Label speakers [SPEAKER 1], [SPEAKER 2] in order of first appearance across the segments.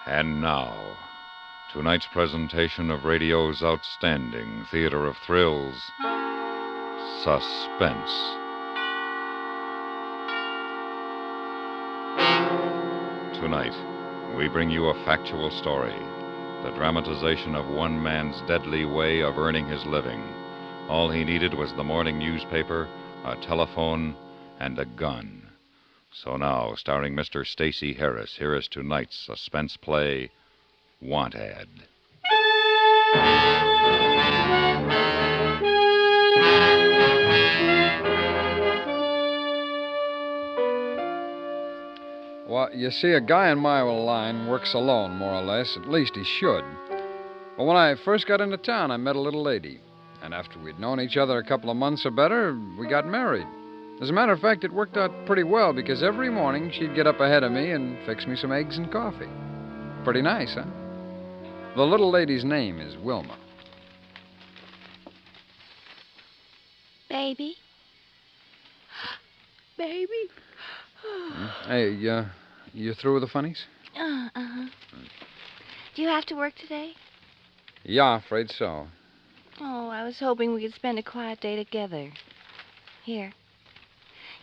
[SPEAKER 1] And now, tonight's presentation of radio's outstanding theater of thrills, Suspense. Tonight, we bring you a factual story, the dramatization of one man's deadly way of earning his living. All he needed was the morning newspaper, a telephone, and a gun. So now, starring Mr. Stacey Harris, here is tonight's suspense play, Want Ad.
[SPEAKER 2] Well, you see, a guy in my line works alone, more or less. At least he should. But when I first got into town, I met a little lady. And after we'd known each other a couple of months or better, we got married. As a matter of fact, it worked out pretty well because every morning she'd get up ahead of me and fix me some eggs and coffee. Pretty nice, huh? The little lady's name is Wilma.
[SPEAKER 3] Baby? Baby?
[SPEAKER 2] Hey, you through with the funnies?
[SPEAKER 3] Uh-huh. Do you have to work today?
[SPEAKER 2] Yeah, afraid so.
[SPEAKER 3] Oh, I was hoping we could spend a quiet day together. Here.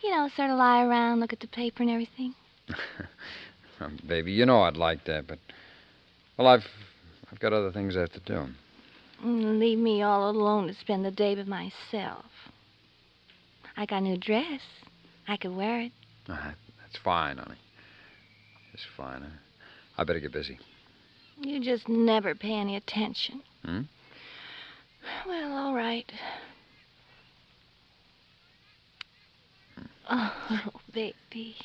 [SPEAKER 3] You know, sort of lie around, look at the paper and everything.
[SPEAKER 2] Baby, you know I'd like that, but... Well, I've got other things I have to do.
[SPEAKER 3] Leave me all alone to spend the day by myself. I got a new dress. I could wear it.
[SPEAKER 2] That's fine, honey. Just fine. I better get busy.
[SPEAKER 3] You just never pay any attention.
[SPEAKER 2] Hmm?
[SPEAKER 3] Well, all right. Oh, baby.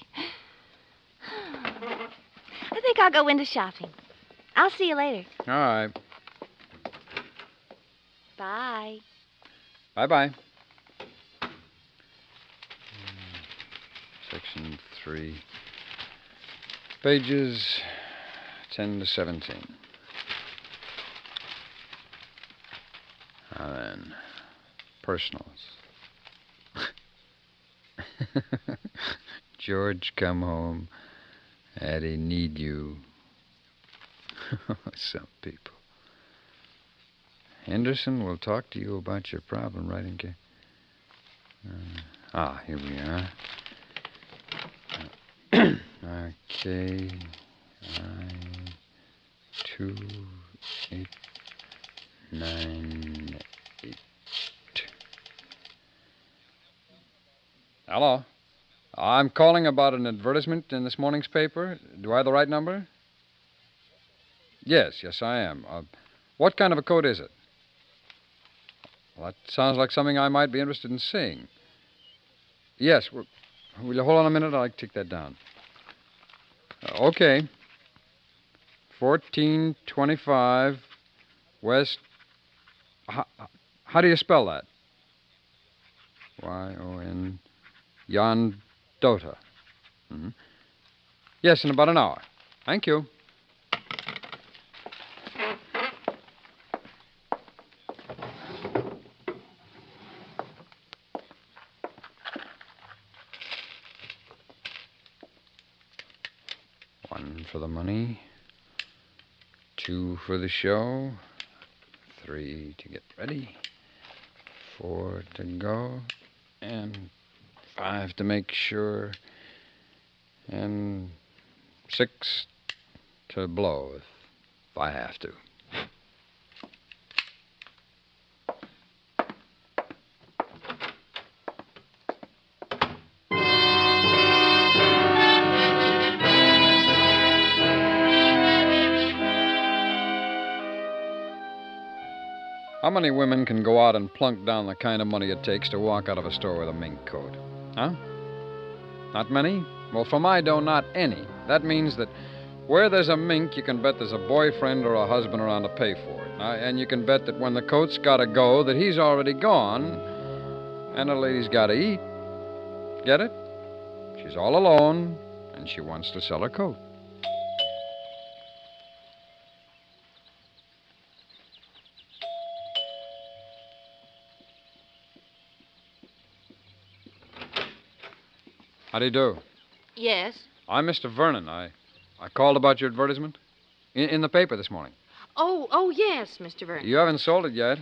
[SPEAKER 3] I think I'll go into shopping. I'll see you later.
[SPEAKER 2] All right.
[SPEAKER 3] Bye.
[SPEAKER 2] Bye-bye. Section 3. Pages 10 to 17. Now then, personals. George, come home. Addie, need you. Some people. Henderson will talk to you about your problem right in case. Here we are. Okay. 2, 8, 9, 8. Hello. I'm calling about an advertisement in this morning's paper. Do I have the right number? Yes, I am. What kind of a coat is it? Well, that sounds like something I might be interested in seeing. Yes. Will you hold on a minute? I'll take that down. Okay. 1425 West... How do you spell that? Y-O-N... Yondota. Mm-hmm. Yes, in about an hour. Thank you. One for the money. 2 for the show. 3 to get ready. 4 to go. And 5 to make sure. And 6 to blow if I have to. How many women can go out and plunk down the kind of money it takes to walk out of a store with a mink coat? Huh? Not many? Well, for my dough, not any. That means that where there's a mink, you can bet there's a boyfriend or a husband around to pay for it. And you can bet that when the coat's got to go, that he's already gone, and the lady's got to eat. Get it? She's all alone, and she wants to sell her coat. How do you do?
[SPEAKER 3] Yes?
[SPEAKER 2] I'm Mr. Vernon. I called about your advertisement. In the paper this morning.
[SPEAKER 4] Oh, yes, Mr. Vernon.
[SPEAKER 2] You haven't sold it yet?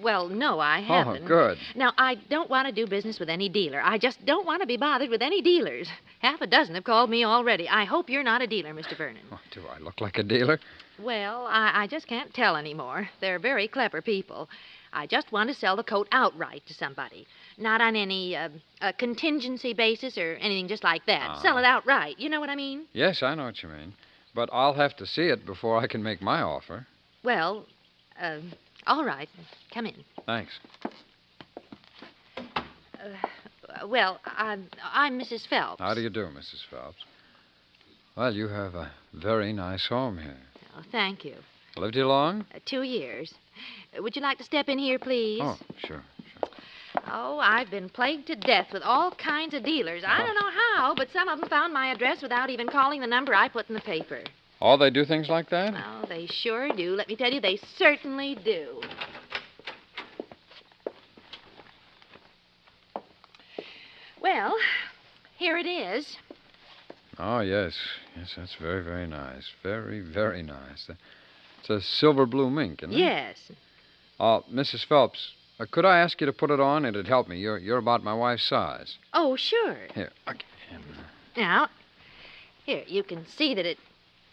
[SPEAKER 4] Well, no, I haven't.
[SPEAKER 2] Oh, good.
[SPEAKER 4] Now, I don't want to do business with any dealer. I just don't want to be bothered with any dealers. Half a dozen have called me already. I hope you're not a dealer, Mr. Vernon.
[SPEAKER 2] Oh, do I look like a dealer?
[SPEAKER 4] Well, I just can't tell anymore. They're very clever people. I just want to sell the coat outright to somebody. Not on any contingency basis or anything just like that. Sell it outright. You know what I mean?
[SPEAKER 2] Yes, I know what you mean. But I'll have to see it before I can make my offer.
[SPEAKER 4] Well, all right. Come in.
[SPEAKER 2] Thanks.
[SPEAKER 4] Well, I'm Mrs. Phelps.
[SPEAKER 2] How do you do, Mrs. Phelps? Well, you have a very nice home here.
[SPEAKER 4] Oh, thank you.
[SPEAKER 2] Lived here long?
[SPEAKER 4] 2 years. Would you like to step in here, please?
[SPEAKER 2] Oh, sure.
[SPEAKER 4] Oh, I've been plagued to death with all kinds of dealers. I don't know how, but some of them found my address without even calling the number I put in the paper.
[SPEAKER 2] Oh, they do things like that?
[SPEAKER 4] Oh, they sure do. Let me tell you, they certainly do. Well, here it is.
[SPEAKER 2] Oh, yes. Yes, that's very, very nice. Very, very nice. It's a silver blue mink, isn't it?
[SPEAKER 4] Yes.
[SPEAKER 2] Mrs. Phelps, could I ask you to put it on? It'd help me. You're about my wife's size.
[SPEAKER 4] Oh, sure.
[SPEAKER 2] Here. Okay.
[SPEAKER 4] Now, here, you can see that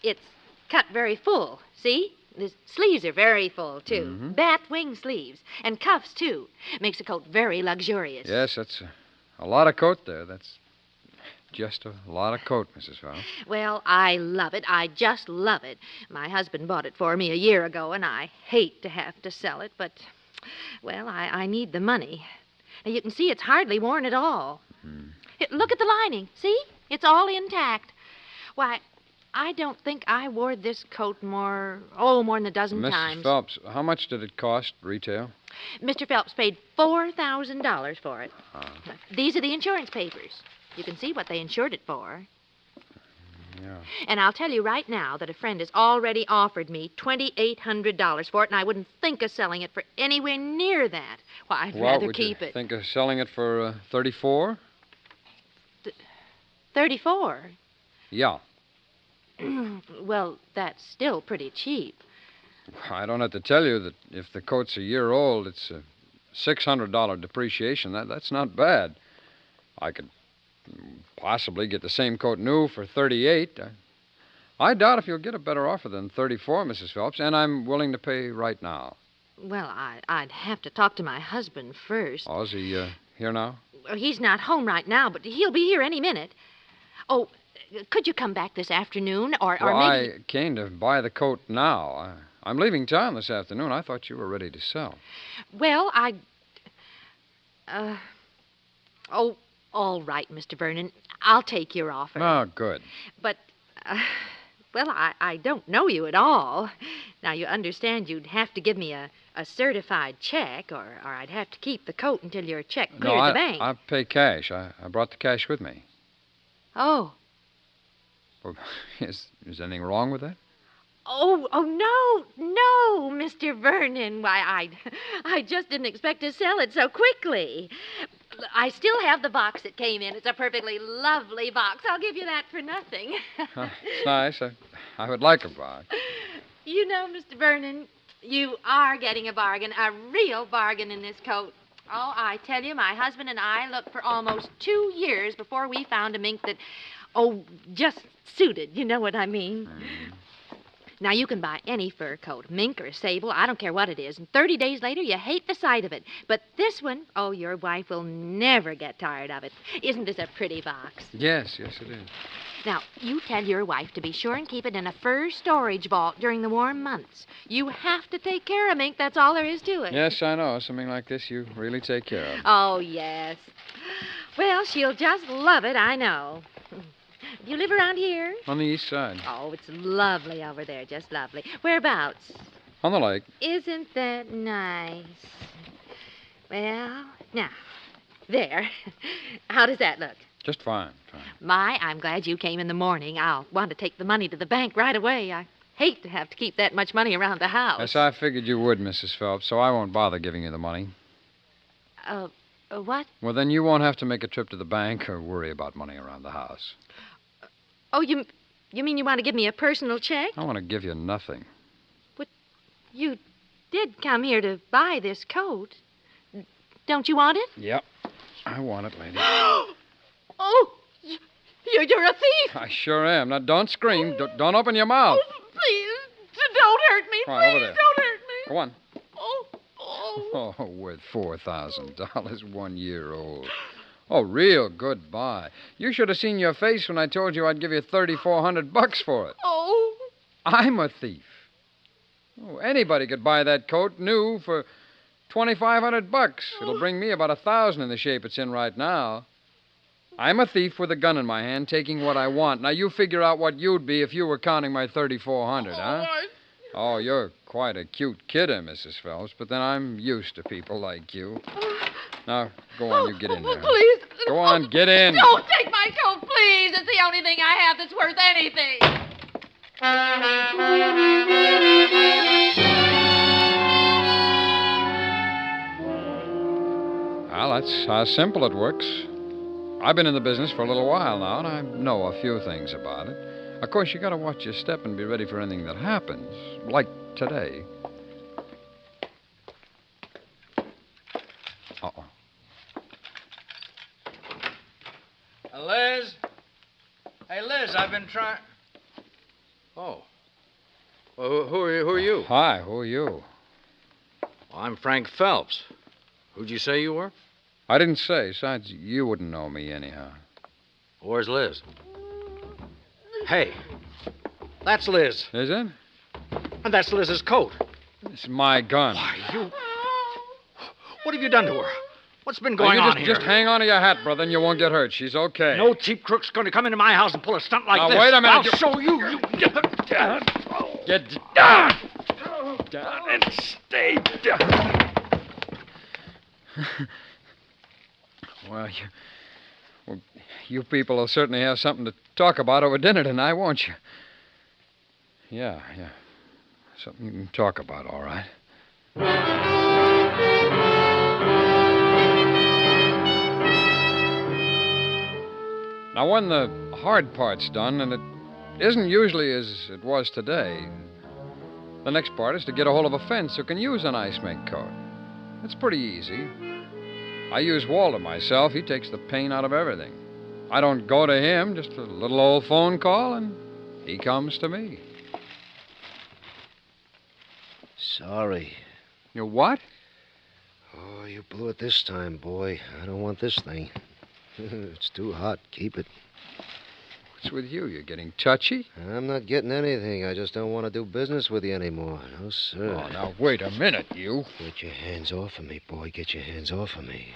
[SPEAKER 4] it's cut very full. See? The sleeves are very full, too.
[SPEAKER 2] Mm-hmm.
[SPEAKER 4] Bat wing sleeves. And cuffs, too. Makes the coat very luxurious.
[SPEAKER 2] Yes, that's a lot of coat there. That's just a lot of coat, Mrs. Phelps.
[SPEAKER 4] Well, I love it. I just love it. My husband bought it for me a year ago, and I hate to have to sell it, but, well, I need the money. Now, you can see it's hardly worn at all.
[SPEAKER 2] Mm-hmm.
[SPEAKER 4] Here, look at the lining. See? It's all intact. Why, I don't think I wore this coat more than a dozen times.
[SPEAKER 2] Mrs. Phelps, how much did it cost retail?
[SPEAKER 4] Mr. Phelps paid $4,000 for it.
[SPEAKER 2] Ah.
[SPEAKER 4] These are the insurance papers. You can see what they insured it for.
[SPEAKER 2] Yeah.
[SPEAKER 4] And I'll tell you right now that a friend has already offered me $2,800 for it, and I wouldn't think of selling it for anywhere near that. Why, I'd rather keep it.
[SPEAKER 2] Think of selling it for 34?
[SPEAKER 4] 34?
[SPEAKER 2] Yeah.
[SPEAKER 4] Well, that's still pretty cheap.
[SPEAKER 2] I don't have to tell you that if the coat's a year old, it's a $600 depreciation. That's not bad. I could possibly get the same coat new for $38. I doubt if you'll get a better offer than $34, Mrs. Phelps, and I'm willing to pay right now.
[SPEAKER 4] Well, I'd have to talk to my husband first.
[SPEAKER 2] Oh, is he here now?
[SPEAKER 4] Well, he's not home right now, but he'll be here any minute. Oh, could you come back this afternoon, or maybe...
[SPEAKER 2] I came to buy the coat now. I'm leaving town this afternoon. I thought you were ready to sell.
[SPEAKER 4] Well, Oh, all right, Mr. Vernon. I'll take your offer.
[SPEAKER 2] Oh, good.
[SPEAKER 4] But, well, I don't know you at all. Now, you understand you'd have to give me a certified check, or I'd have to keep the coat until your check cleared the bank.
[SPEAKER 2] I pay cash. I brought the cash with me.
[SPEAKER 4] Oh.
[SPEAKER 2] Well, is anything wrong with that?
[SPEAKER 4] Oh, no, Mr. Vernon. Why, I just didn't expect to sell it so quickly. I still have the box it came in. It's a perfectly lovely box. I'll give you that for nothing.
[SPEAKER 2] It's nice. I would like a box.
[SPEAKER 4] You know, Mr. Vernon, you are getting a bargain, a real bargain in this coat. Oh, I tell you, my husband and I looked for almost 2 years before we found a mink that, just suited. You know what I mean?
[SPEAKER 2] Mm.
[SPEAKER 4] Now, you can buy any fur coat, mink or sable, I don't care what it is, and 30 days later, you hate the sight of it. But this one, your wife will never get tired of it. Isn't this a pretty box?
[SPEAKER 2] Yes, it is.
[SPEAKER 4] Now, you tell your wife to be sure and keep it in a fur storage vault during the warm months. You have to take care of mink, that's all there is to it.
[SPEAKER 2] Yes, I know. Something like this you really take care of.
[SPEAKER 4] Oh, yes. Well, she'll just love it, I know. Do you live around here?
[SPEAKER 2] On the east side.
[SPEAKER 4] Oh, it's lovely over there, just lovely. Whereabouts?
[SPEAKER 2] On the lake.
[SPEAKER 4] Isn't that nice? Well, now, there. How does that look?
[SPEAKER 2] Just fine.
[SPEAKER 4] My, I'm glad you came in the morning. I'll want to take the money to the bank right away. I hate to have to keep that much money around the house.
[SPEAKER 2] Yes, I figured you would, Mrs. Phelps, so I won't bother giving you the money.
[SPEAKER 4] What?
[SPEAKER 2] Well, then you won't have to make a trip to the bank or worry about money around the house.
[SPEAKER 4] Oh, you You mean you want to give me a personal check?
[SPEAKER 2] I want to give you nothing.
[SPEAKER 4] You did come here to buy this coat. Don't you want it?
[SPEAKER 2] Yep. I want it, lady.
[SPEAKER 4] Oh, you're a thief.
[SPEAKER 2] I sure am. Now, don't scream. Don't open your mouth.
[SPEAKER 4] Oh, please, don't hurt me.
[SPEAKER 2] Come on, over
[SPEAKER 4] Please,
[SPEAKER 2] there.
[SPEAKER 4] don't hurt me.
[SPEAKER 2] Go on.
[SPEAKER 4] Oh.
[SPEAKER 2] Oh, worth $4,000, 1 year old. Oh, real good buy. You should have seen your face when I told you I'd give you $3,400 for it.
[SPEAKER 4] Oh.
[SPEAKER 2] I'm a thief. Oh, anybody could buy that coat new for $2,500. It'll bring me about $1,000 in the shape it's in right now. I'm a thief with a gun in my hand, taking what I want. Now you figure out what you'd be if you were counting my $3,400, huh? Oh, you're quite a cute kidder, Mrs. Phelps, but then I'm used to people like you. Now, go on, you get in there.
[SPEAKER 4] Please.
[SPEAKER 2] Go on, get in.
[SPEAKER 4] Don't take my coat, please. It's the only thing I have that's worth anything.
[SPEAKER 2] Well, that's how simple it works. I've been in the business for a little while now, and I know a few things about it. Of course, you got to watch your step and be ready for anything that happens, like today. Uh-oh.
[SPEAKER 5] Liz? Hey, Liz, I've been trying... Oh. Well, who are you?
[SPEAKER 2] Hi, who are you?
[SPEAKER 5] Well, I'm Frank Phelps. Who'd you say you were?
[SPEAKER 2] I didn't say. Besides, you wouldn't know me anyhow.
[SPEAKER 5] Where's Liz? Hey, that's Liz.
[SPEAKER 2] Is it?
[SPEAKER 5] And that's Liz's coat.
[SPEAKER 2] It's my gun.
[SPEAKER 5] Why, you... What have you done to her? What's been going on here?
[SPEAKER 2] Just hang on to your hat, brother, and you won't get hurt. She's okay.
[SPEAKER 5] No cheap crook's going to come into my house and pull a stunt like
[SPEAKER 2] now,
[SPEAKER 5] this.
[SPEAKER 2] Wait a minute.
[SPEAKER 5] I'll show you.
[SPEAKER 2] Get down. Down and stay down. Well, you people will certainly have something to talk about over dinner tonight, won't you? Yeah. Something you can talk about, all right. Now, when the hard part's done, and it isn't usually as it was today, the next part is to get a hold of a fence who can use an ice mink coat. It's pretty easy. I use Walter myself. He takes the pain out of everything. I don't go to him, just a little old phone call, and he comes to me.
[SPEAKER 6] Sorry.
[SPEAKER 2] You what?
[SPEAKER 6] Oh, you blew it this time, boy. I don't want this thing. It's too hot. Keep it.
[SPEAKER 2] What's with you? You're getting touchy?
[SPEAKER 6] I'm not getting anything. I just don't want to do business with you anymore. No, sir.
[SPEAKER 2] Oh, now, wait a minute, you.
[SPEAKER 6] Get your hands off of me, boy. Get your hands off of me.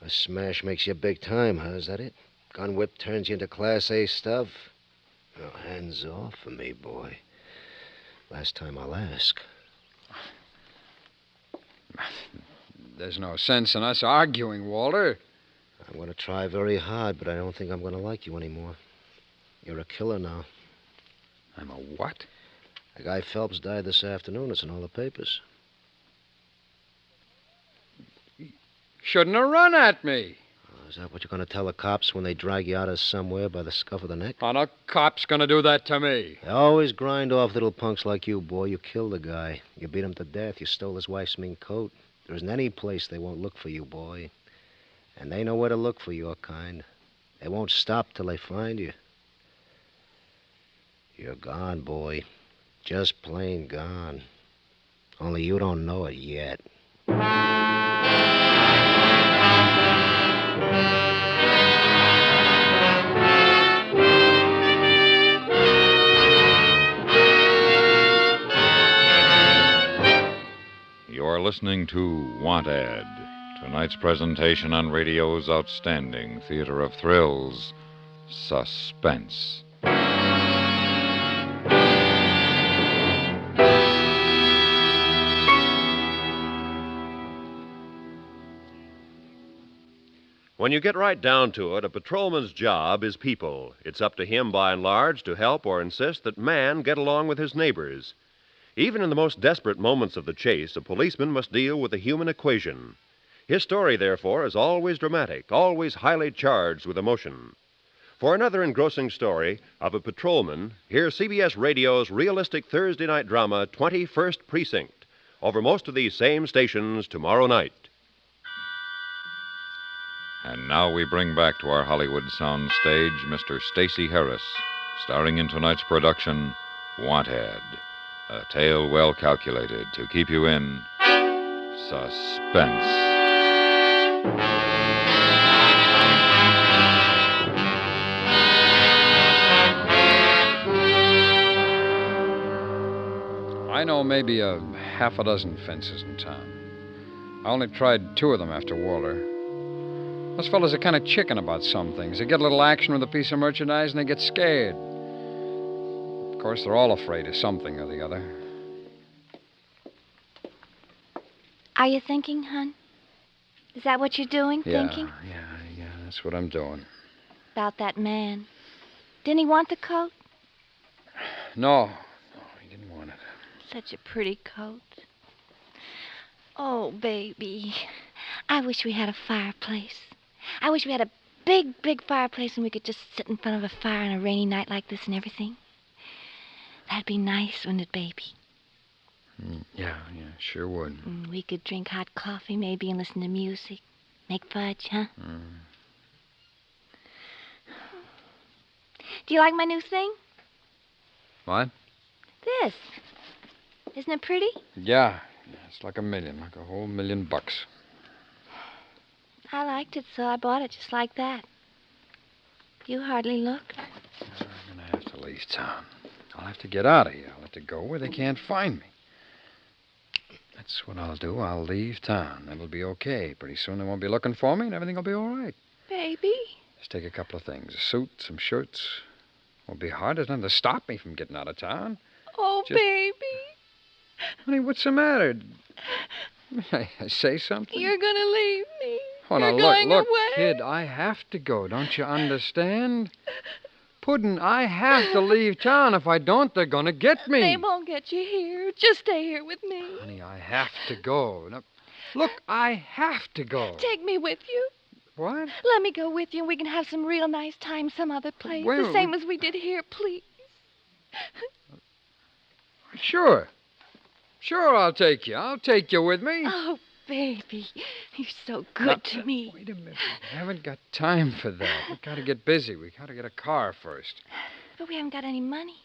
[SPEAKER 6] A smash makes you big time, huh? Is that it? Gun whip turns you into Class A stuff? Now, hands off of me, boy. Last time I'll ask.
[SPEAKER 2] There's no sense in us arguing, Walter.
[SPEAKER 6] I'm going to try very hard, but I don't think I'm going to like you anymore. You're a killer now.
[SPEAKER 2] I'm a what?
[SPEAKER 6] The guy Phelps died this afternoon. It's in all the papers.
[SPEAKER 2] Shouldn't have run at me.
[SPEAKER 6] Oh, is that what you're going to tell the cops when they drag you out of somewhere by the scuff of the neck?
[SPEAKER 2] Oh, no cop's going to do that to me.
[SPEAKER 6] They always grind off little punks like you, boy. You killed the guy. You beat him to death. You stole his wife's mink coat. There isn't any place they won't look for you, boy. And they know where to look for your kind. They won't stop till they find you. You're gone, boy. Just plain gone. Only you don't know it yet.
[SPEAKER 1] You're listening to Want Ad, tonight's presentation on radio's outstanding theater of thrills, Suspense.
[SPEAKER 7] When you get right down to it, a patrolman's job is people. It's up to him, by and large, to help or insist that man get along with his neighbors. Even in the most desperate moments of the chase, a policeman must deal with the human equation. His story, therefore, is always dramatic, always highly charged with emotion. For another engrossing story of a patrolman, hear CBS Radio's realistic Thursday night drama, 21st Precinct, over most of these same stations tomorrow night.
[SPEAKER 1] And now we bring back to our Hollywood sound stage Mr. Stacey Harris, starring in tonight's production, Wanted, a tale well calculated to keep you in suspense.
[SPEAKER 2] I know maybe a half a dozen fences in town. I only tried 2 of them after Walter. Those fellas are kind of chicken about some things. They get a little action with a piece of merchandise and they get scared. Of course, they're all afraid of something or the other.
[SPEAKER 3] Are you thinking, hon? Is that what you're doing, thinking?
[SPEAKER 2] Yeah, that's what I'm doing.
[SPEAKER 3] About that man. Didn't he want the coat?
[SPEAKER 2] No, he didn't want it.
[SPEAKER 3] Such a pretty coat. Oh, baby. I wish we had a fireplace. I wish we had a big, big fireplace and we could just sit in front of a fire on a rainy night like this and everything. That'd be nice, wouldn't it, baby?
[SPEAKER 2] Yeah, sure would.
[SPEAKER 3] We could drink hot coffee maybe and listen to music. Make fudge, huh? Do you like my new thing?
[SPEAKER 2] What?
[SPEAKER 3] This. Isn't it pretty?
[SPEAKER 2] Yeah, it's like a whole $1,000,000.
[SPEAKER 3] I liked it, so I bought it just like that. You hardly look.
[SPEAKER 2] I'm going to have to leave town. I'll have to get out of here. I'll have to go where they can't find me. That's what I'll do. I'll leave town. That'll be okay. Pretty soon they won't be looking for me, and everything will be all right.
[SPEAKER 3] Baby.
[SPEAKER 2] Just take a couple of things. A suit, some shirts. Won't be hard. There's nothing to stop me from getting out of town.
[SPEAKER 3] Oh, baby.
[SPEAKER 2] Honey, what's the matter? I say something?
[SPEAKER 3] You're going to leave me.
[SPEAKER 2] Oh,
[SPEAKER 3] You're
[SPEAKER 2] now,
[SPEAKER 3] going
[SPEAKER 2] look,
[SPEAKER 3] away.
[SPEAKER 2] kid, I have to go. Don't you understand? Puddin', I have to leave town. If I don't, they're going to get me.
[SPEAKER 3] They won't get you here. Just stay here with me.
[SPEAKER 2] Honey, I have to go. Now, look, I have to go.
[SPEAKER 3] Take me with you.
[SPEAKER 2] What?
[SPEAKER 3] Let me go with you and we can have some real nice time some other place.
[SPEAKER 2] Wait a
[SPEAKER 3] The
[SPEAKER 2] minute,
[SPEAKER 3] same as we did here, please.
[SPEAKER 2] Sure. Sure, I'll take you. I'll take you with me.
[SPEAKER 3] Oh, baby. You're so good to me.
[SPEAKER 2] Wait a minute. We haven't got time for that. We've got to get busy. We've got to get a car first.
[SPEAKER 3] But we haven't got any money.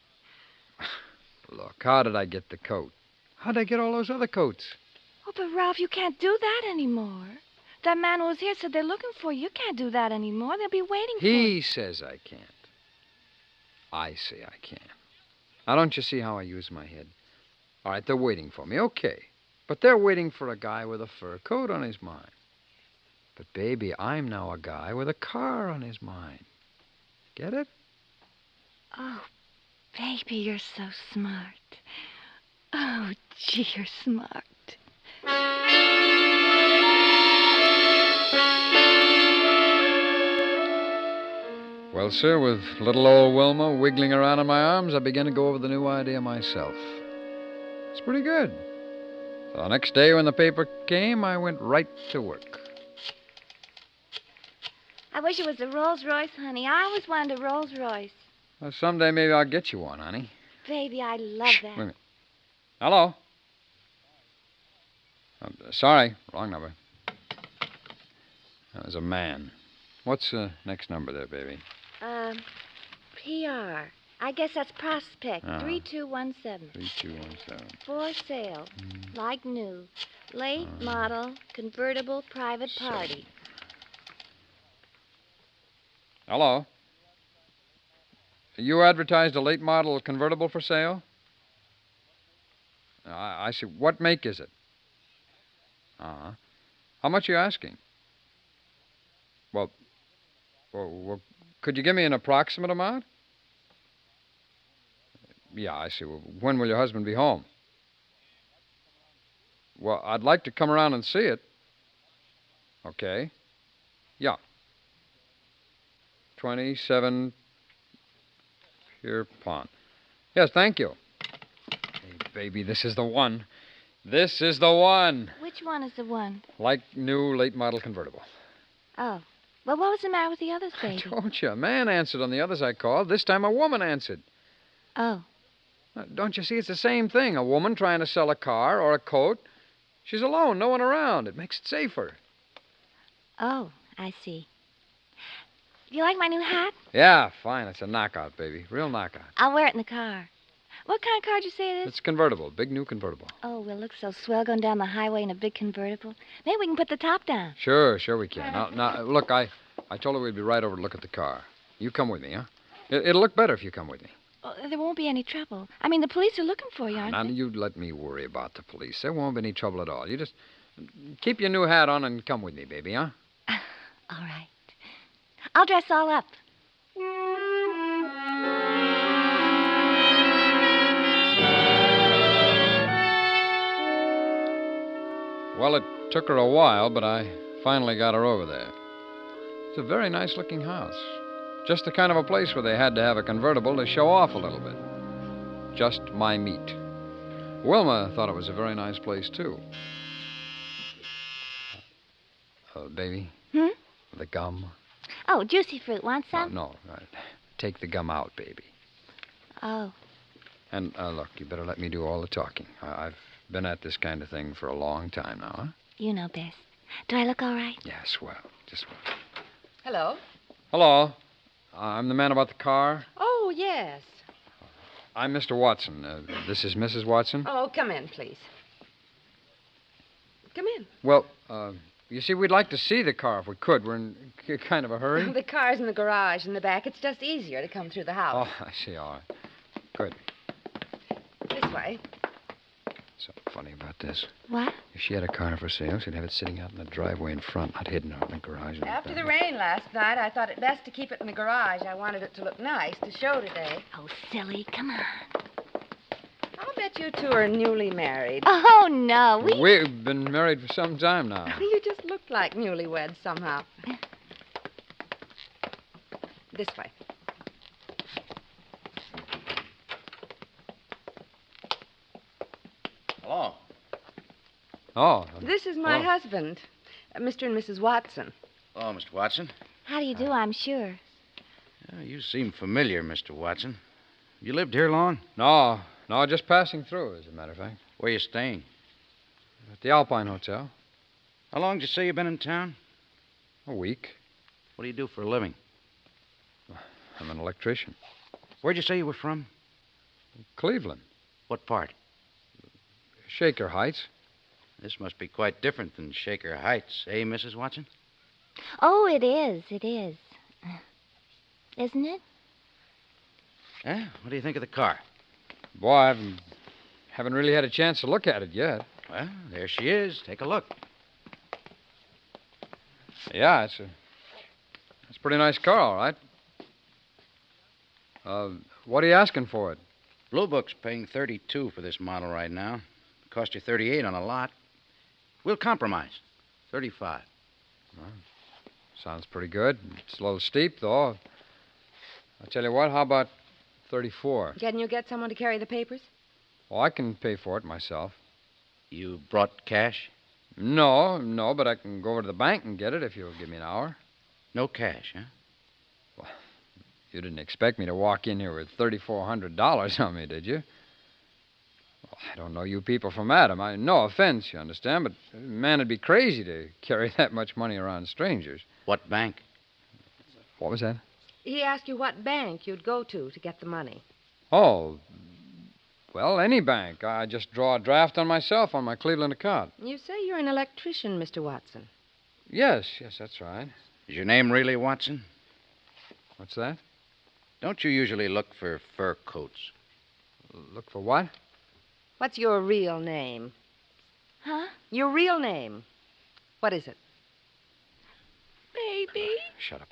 [SPEAKER 2] Look, how did I get the coat? How did I get all those other coats?
[SPEAKER 3] Oh, but Ralph, you can't do that anymore. That man who was here said they're looking for you. You can't do that anymore. They'll be waiting for you.
[SPEAKER 2] He says I can't. I say I can. Now, don't you see how I use my head? All right, they're waiting for me. Okay. But they're waiting for a guy with a fur coat on his mind. But, baby, I'm now a guy with a car on his mind. Get it?
[SPEAKER 3] Oh, baby, you're so smart. Oh, gee, you're smart.
[SPEAKER 2] Well, sir, with little old Wilma wiggling around in my arms, I began to go over the new idea myself. It's pretty good. So the next day when the paper came, I went right to work.
[SPEAKER 3] I wish it was a Rolls Royce, honey. I always wanted a Rolls Royce.
[SPEAKER 2] Well, someday maybe I'll get you one, honey.
[SPEAKER 3] Baby, I love
[SPEAKER 2] Shh,
[SPEAKER 3] that.
[SPEAKER 2] wait a minute. Hello? Sorry, wrong number. That was a man. What's the next number there, baby?
[SPEAKER 3] PR. I guess that's Prospect. 3217.
[SPEAKER 2] 3217.
[SPEAKER 3] For sale. Like new. Late model, convertible, private party.
[SPEAKER 2] Hello? You advertised a late model convertible for sale? I see. What make is it? Uh-huh. How much are you asking? Well, could you give me an approximate amount? Yeah, I see. Well, when will your husband be home? Well, I'd like to come around and see it. Okay. Yeah. 27 Pier Pond. Yes, thank you. Hey, baby, this is the one. This is the one.
[SPEAKER 3] Which one is the one?
[SPEAKER 2] Like new late model convertible.
[SPEAKER 3] Oh. Well, what was the matter with the others,
[SPEAKER 2] I
[SPEAKER 3] baby?
[SPEAKER 2] told you, a man answered on the others I called. This time a woman answered.
[SPEAKER 3] Oh.
[SPEAKER 2] Don't you see it's the same thing? A woman trying to sell a car or a coat. She's alone, no one around. It makes it safer.
[SPEAKER 3] Oh, I see. You like my new hat?
[SPEAKER 2] Yeah, fine. It's a knockout, baby. Real knockout.
[SPEAKER 3] I'll wear it in the car. What kind of car did you say it is?
[SPEAKER 2] It's convertible. Big new convertible.
[SPEAKER 3] Oh, we'll look so swell going down the highway in a big convertible. Maybe we can put the top down.
[SPEAKER 2] Sure we can. Now, look, I told her we'd be right over to look at the car. You come with me, huh? It'll look better if you come with me.
[SPEAKER 3] Oh, there won't be any trouble. I mean, the police are looking for you, aren't
[SPEAKER 2] Now,
[SPEAKER 3] they?
[SPEAKER 2] you let me worry about the police. There won't be any trouble at all. You just keep your new hat on and come with me, baby, huh?
[SPEAKER 3] All right. I'll dress all up.
[SPEAKER 2] Well, it took her a while, but I finally got her over there. It's a very nice-looking house. Just the kind of a place where they had to have a convertible to show off a little bit. Just my meat. Wilma thought it was a very nice place, too. Baby? The gum.
[SPEAKER 3] Oh, juicy fruit. Want some?
[SPEAKER 2] No. Take the gum out, baby.
[SPEAKER 3] Oh.
[SPEAKER 2] And, look, you better let me do all the talking. I've been at this kind of thing for a long time now, huh?
[SPEAKER 3] You know best. Do I look all right?
[SPEAKER 2] Yeah, swell. Just swell.
[SPEAKER 4] Hello?
[SPEAKER 2] Hello. I'm the man about the car.
[SPEAKER 4] Oh, yes.
[SPEAKER 2] I'm Mr. Watson. This is Mrs. Watson.
[SPEAKER 4] Oh, come in, please. Come in.
[SPEAKER 2] Well, you see, we'd like to see the car if we could. We're in kind of a hurry.
[SPEAKER 4] The car's in the garage in the back. It's just easier to come through the house.
[SPEAKER 2] Oh, I see. All right. Good.
[SPEAKER 4] This way.
[SPEAKER 2] Something funny about this.
[SPEAKER 3] What?
[SPEAKER 2] If she had a car for sale, she'd have it sitting out in the driveway in front, not hidden out in the garage. In
[SPEAKER 4] After
[SPEAKER 2] back.
[SPEAKER 4] the rain last night, I thought it best to keep it in the garage. I wanted it to look nice to show today.
[SPEAKER 3] Oh, silly. Come on.
[SPEAKER 4] I'll bet you two are newly married.
[SPEAKER 3] Oh, no.
[SPEAKER 2] We've been married for some time now.
[SPEAKER 4] You just look like newlyweds somehow. This way.
[SPEAKER 5] Hello.
[SPEAKER 2] Oh.
[SPEAKER 4] This is my
[SPEAKER 2] Hello.
[SPEAKER 4] husband, Mr. and Mrs. Watson.
[SPEAKER 5] Hello, Mr. Watson.
[SPEAKER 3] How do you do, I'm sure.
[SPEAKER 5] You seem familiar, Mr. Watson. You lived here long?
[SPEAKER 2] No, just passing through, as a matter of fact.
[SPEAKER 5] Where you staying?
[SPEAKER 2] At the Alpine Hotel.
[SPEAKER 5] How long did you say you've been in town?
[SPEAKER 2] A week.
[SPEAKER 5] What do you do for a living?
[SPEAKER 2] I'm an electrician.
[SPEAKER 5] Where'd you say you were from?
[SPEAKER 2] Cleveland.
[SPEAKER 5] What part?
[SPEAKER 2] Shaker Heights.
[SPEAKER 5] This must be quite different than Shaker Heights, eh, Mrs. Watson?
[SPEAKER 3] Oh, it is. It is. Isn't it?
[SPEAKER 5] Eh? What do you think of the car?
[SPEAKER 2] Boy, I haven't really had a chance to look at it yet.
[SPEAKER 5] Well, there she is. Take a look.
[SPEAKER 2] Yeah, it's a pretty nice car, all right. What are you asking for it?
[SPEAKER 5] Blue Book's paying $32 for this model right now. Cost you $38 on a lot. We'll compromise. $35.
[SPEAKER 2] Sounds pretty good. It's a little steep, though. I'll tell you what, how about $34?
[SPEAKER 4] Can you get someone to carry the papers?
[SPEAKER 2] Oh, I can pay for it myself.
[SPEAKER 5] You brought cash?
[SPEAKER 2] No, but I can go over to the bank and get it if you'll give me an hour.
[SPEAKER 5] No cash, huh?
[SPEAKER 2] You didn't expect me to walk in here with $3,400 on me, did you? Well, I don't know you people from Adam. No offense, you understand, but a man would be crazy to carry that much money around strangers.
[SPEAKER 5] What bank?
[SPEAKER 2] What was that?
[SPEAKER 4] He asked you what bank you'd go to get the money.
[SPEAKER 2] Oh, well, any bank. I just draw a draft on myself on my Cleveland account.
[SPEAKER 4] You say you're an electrician, Mr. Watson.
[SPEAKER 2] Yes, that's right.
[SPEAKER 5] Is your name really Watson?
[SPEAKER 2] What's that?
[SPEAKER 5] Don't you usually look for fur coats?
[SPEAKER 2] Look for what?
[SPEAKER 4] What's your real name?
[SPEAKER 3] Huh?
[SPEAKER 4] Your real name. What is it?
[SPEAKER 3] Baby.
[SPEAKER 2] Shut up.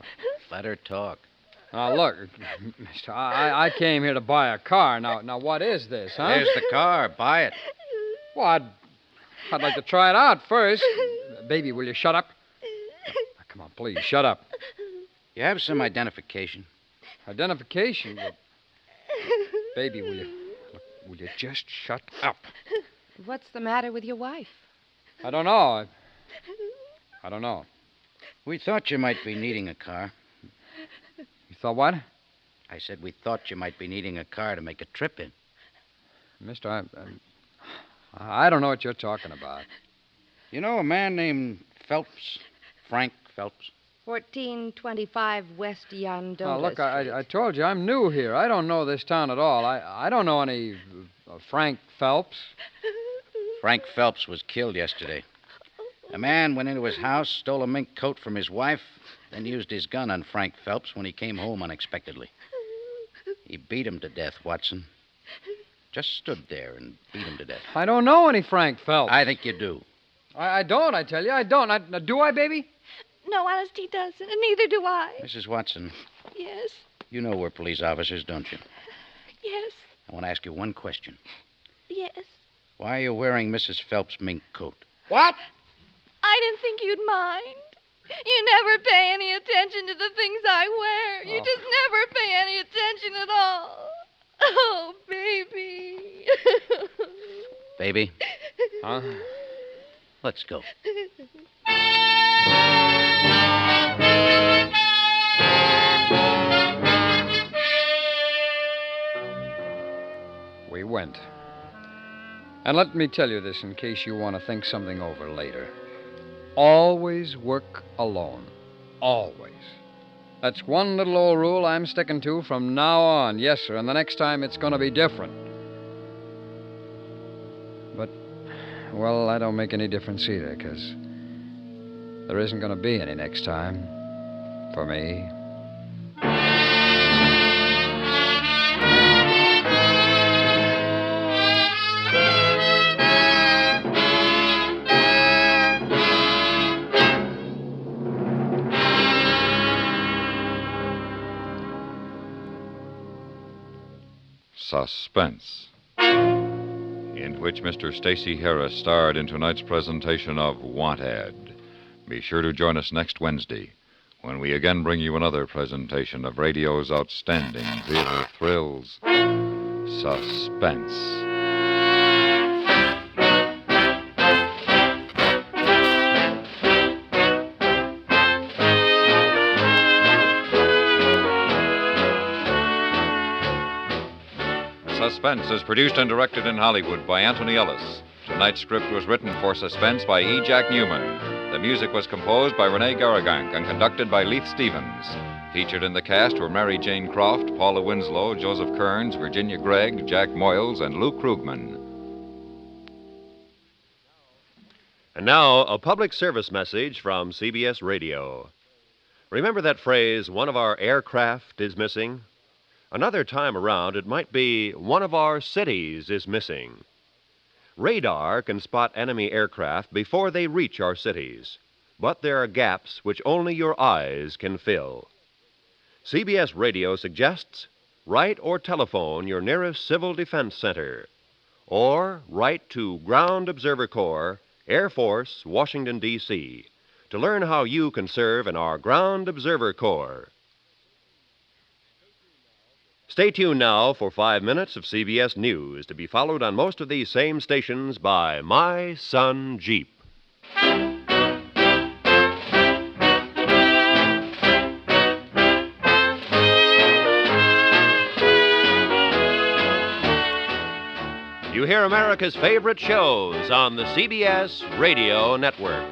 [SPEAKER 5] Let her talk.
[SPEAKER 2] Now, look, mister, I came here to buy a car. Now, what is this, huh?
[SPEAKER 5] There's the car. Buy it.
[SPEAKER 2] Well, I'd like to try it out first. Baby, will you shut up? Now, come on, please, shut up.
[SPEAKER 5] You have some identification.
[SPEAKER 2] Identification? Baby, will you just shut up?
[SPEAKER 4] What's the matter with your wife?
[SPEAKER 2] I don't know. I don't know.
[SPEAKER 5] We thought you might be needing a car.
[SPEAKER 2] You thought what?
[SPEAKER 5] I said we thought you might be needing a car to make a trip in.
[SPEAKER 2] Mister, I don't know what you're talking about.
[SPEAKER 5] You know a man named Phelps? Frank Phelps?
[SPEAKER 8] 1425 West Yondoda
[SPEAKER 2] Oh, look,
[SPEAKER 8] Street.
[SPEAKER 2] I told you, I'm new here. I don't know this town at all. I don't know any Frank Phelps.
[SPEAKER 5] Frank Phelps was killed yesterday. A man went into his house, stole a mink coat from his wife, then used his gun on Frank Phelps when he came home unexpectedly. He beat him to death, Watson. Just stood there and beat him to death.
[SPEAKER 2] I don't know any Frank Phelps.
[SPEAKER 5] I think you do.
[SPEAKER 2] I don't, I tell you. I don't. Do I, baby?
[SPEAKER 3] No, honest, he doesn't, and neither do I.
[SPEAKER 5] Mrs. Watson,
[SPEAKER 3] Yes,
[SPEAKER 5] you know we're police officers, don't you?
[SPEAKER 3] yes,
[SPEAKER 5] I want to ask you one question.
[SPEAKER 3] yes.
[SPEAKER 5] Why are you wearing Mrs. Phelps' mink coat?
[SPEAKER 2] What?
[SPEAKER 3] I didn't think you'd mind. You never pay any attention to the things I wear. You just never pay any attention at all. Oh, baby.
[SPEAKER 5] Baby,
[SPEAKER 2] Huh?
[SPEAKER 5] let's go.
[SPEAKER 2] We went. And let me tell you this in case you want to think something over later. Always work alone. Always. That's one little old rule I'm sticking to from now on. Yes, sir, and the next time it's going to be different. But, well, that don't make any difference either, because there isn't going to be any next time. For me.
[SPEAKER 1] Suspense, in which Mr. Stacy Harris starred in tonight's presentation of Want Ad. Be sure to join us next Wednesday when we again bring you another presentation of radio's outstanding theater thrills, Suspense. Suspense is produced and directed in Hollywood by Anthony Ellis. Tonight's script was written for Suspense by E. Jack Newman. The music was composed by Rene Garrigank and conducted by Leith Stevens. Featured in the cast were Mary Jane Croft, Paula Winslow, Joseph Kearns, Virginia Gregg, Jack Moyles, and Lou Krugman.
[SPEAKER 7] And now, a public service message from CBS Radio. Remember that phrase, one of our aircraft is missing? Another time around, it might be, one of our cities is missing. Radar can spot enemy aircraft before they reach our cities, but there are gaps which only your eyes can fill. CBS Radio suggests write or telephone your nearest Civil Defense Center, or write to Ground Observer Corps, Air Force, Washington, D.C., to learn how you can serve in our Ground Observer Corps. Stay tuned now for 5 minutes of CBS News, to be followed on most of these same stations by My Son Jeep. You hear America's favorite shows on the CBS Radio Network.